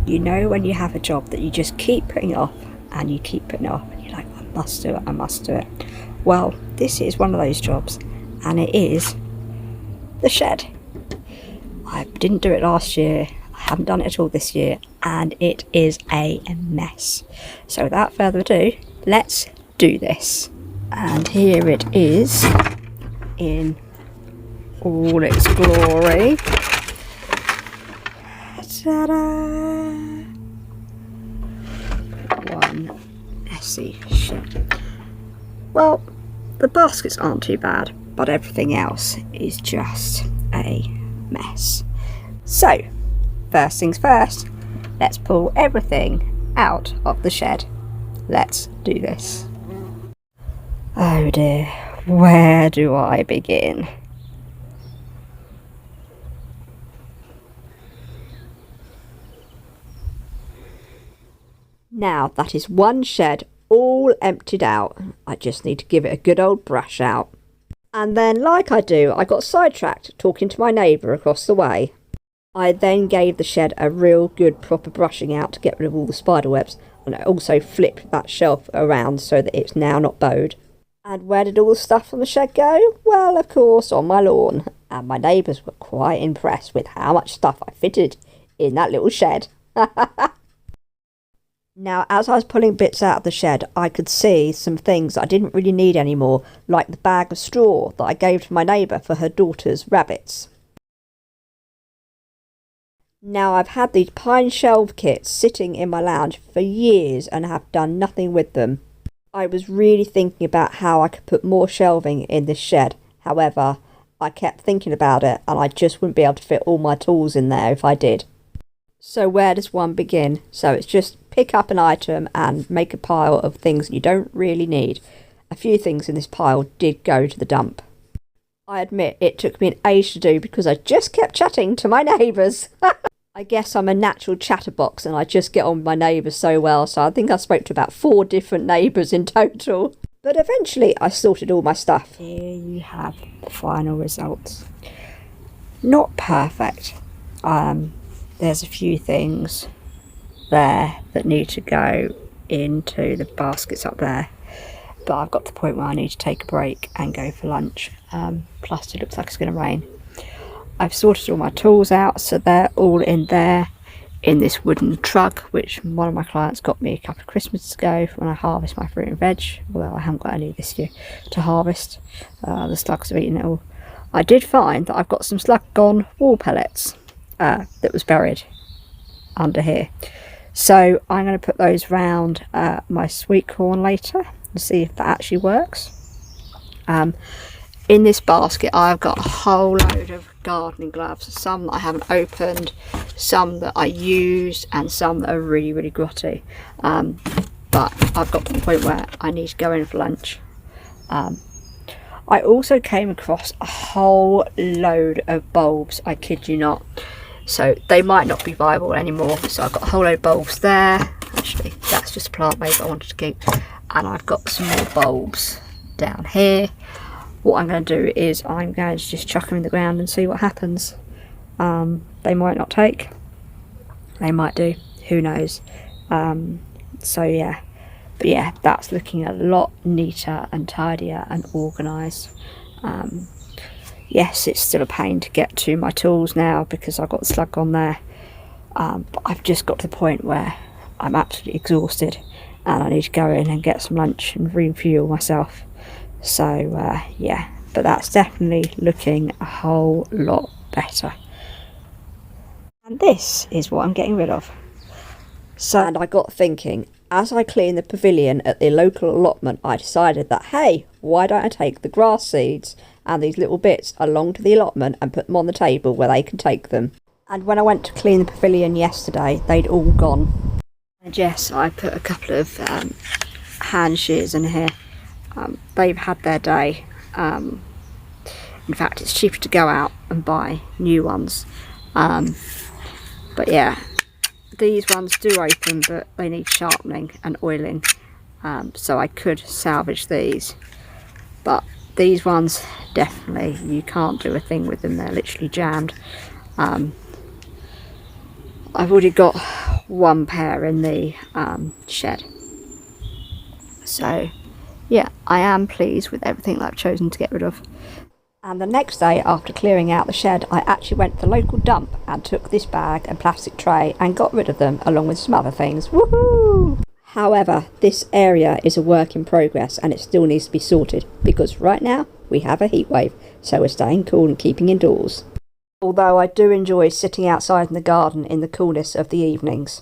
You know when you have a job that you just keep putting off and you keep putting off and you're like, I must do it, I must do it. Well, this is one of those jobs, and it is the shed. I didn't do it last year, I haven't done it at all this year, and it is a mess. So without further ado, let's do this. And here it is in all its glory. Ta-da! One messy shed. Well, the baskets aren't too bad, but everything else is just a mess. So, first things first, let's pull everything out of the shed. Let's do this. Oh dear, where do I begin? Now that is one shed all emptied out. I just need to give it a good old brush out. And then, like I do, I got sidetracked talking to my neighbour across the way. I then gave the shed a real good proper brushing out to get rid of all the spider webs, and I also flipped that shelf around so that it's now not bowed. And where did all the stuff from the shed go? Well, of course, on my lawn. And my neighbours were quite impressed with how much stuff I fitted in that little shed. Now, as I was pulling bits out of the shed, I could see some things I didn't really need anymore, like the bag of straw that I gave to my neighbour for her daughter's rabbits. Now, I've had these pine shelf kits sitting in my lounge for years and have done nothing with them. I was really thinking about how I could put more shelving in this shed. However, I kept thinking about it and I just wouldn't be able to fit all my tools in there if I did. So where does one begin? So it's just pick up an item and make a pile of things you don't really need. A few things in this pile did go to the dump. I admit it took me an age to do because I just kept chatting to my neighbours. I guess I'm a natural chatterbox and I just get on with my neighbours so well, so I think I spoke to about 4 different neighbours in total. But eventually I sorted all my stuff. Here you have the final results. Not perfect. There's a few things there that need to go into the baskets up there, but I've got to the point where I need to take a break and go for lunch. Plus it looks like it's going to rain. I've sorted all my tools out, so they're all in there in this wooden trug, which one of my clients got me a couple of Christmases ago when I harvest my fruit and veg, although I haven't got any this year to harvest. The slugs have eaten it all. I did find that I've got some slug gone wall pellets that was buried under here, so I'm going to put those round my sweet corn later and see if that actually works. In this basket I've got a whole load of gardening gloves, some that I haven't opened, some that I used, and some that are really grotty, but I've got to the point where I need to go in for lunch. I also came across a whole load of bulbs, I kid you not. So they might not be viable anymore. So I've got a whole load of bulbs there. Actually, that's just a plant base I wanted to keep. And I've got some more bulbs down here. What I'm going to do is I'm going to just chuck them in the ground and see what happens. They might not take. They might do. Who knows? So yeah. But yeah, that's looking a lot neater and tidier and organised. Yes, it's still a pain to get to my tools now because I've got the slug on there. But I've just got to the point where I'm absolutely exhausted and I need to go in and get some lunch and refuel myself. So yeah, but that's definitely looking a whole lot better. And this is what I'm getting rid of. So, and I got thinking, as I cleaned the pavilion at the local allotment, I decided that, hey, why don't I take the grass seeds and these little bits along to the allotment and put them on the table where they can take them. And when I went to clean the pavilion yesterday, they'd all gone. And yes, I put a couple of hand shears in here. They've had their day. In fact, it's cheaper to go out and buy new ones. But yeah, these ones do open, but they need sharpening and oiling. So I could salvage these. But these ones, definitely, you can't do a thing with them. They're literally jammed. I've already got one pair in the shed. So yeah, I am pleased with everything that I've chosen to get rid of. And the next day, after clearing out the shed, I actually went to the local dump and took this bag and plastic tray and got rid of them along with some other things. Woohoo! However, this area is a work in progress and it still needs to be sorted because right now we have a heat wave, so we're staying cool and keeping indoors. Although I do enjoy sitting outside in the garden in the coolness of the evenings.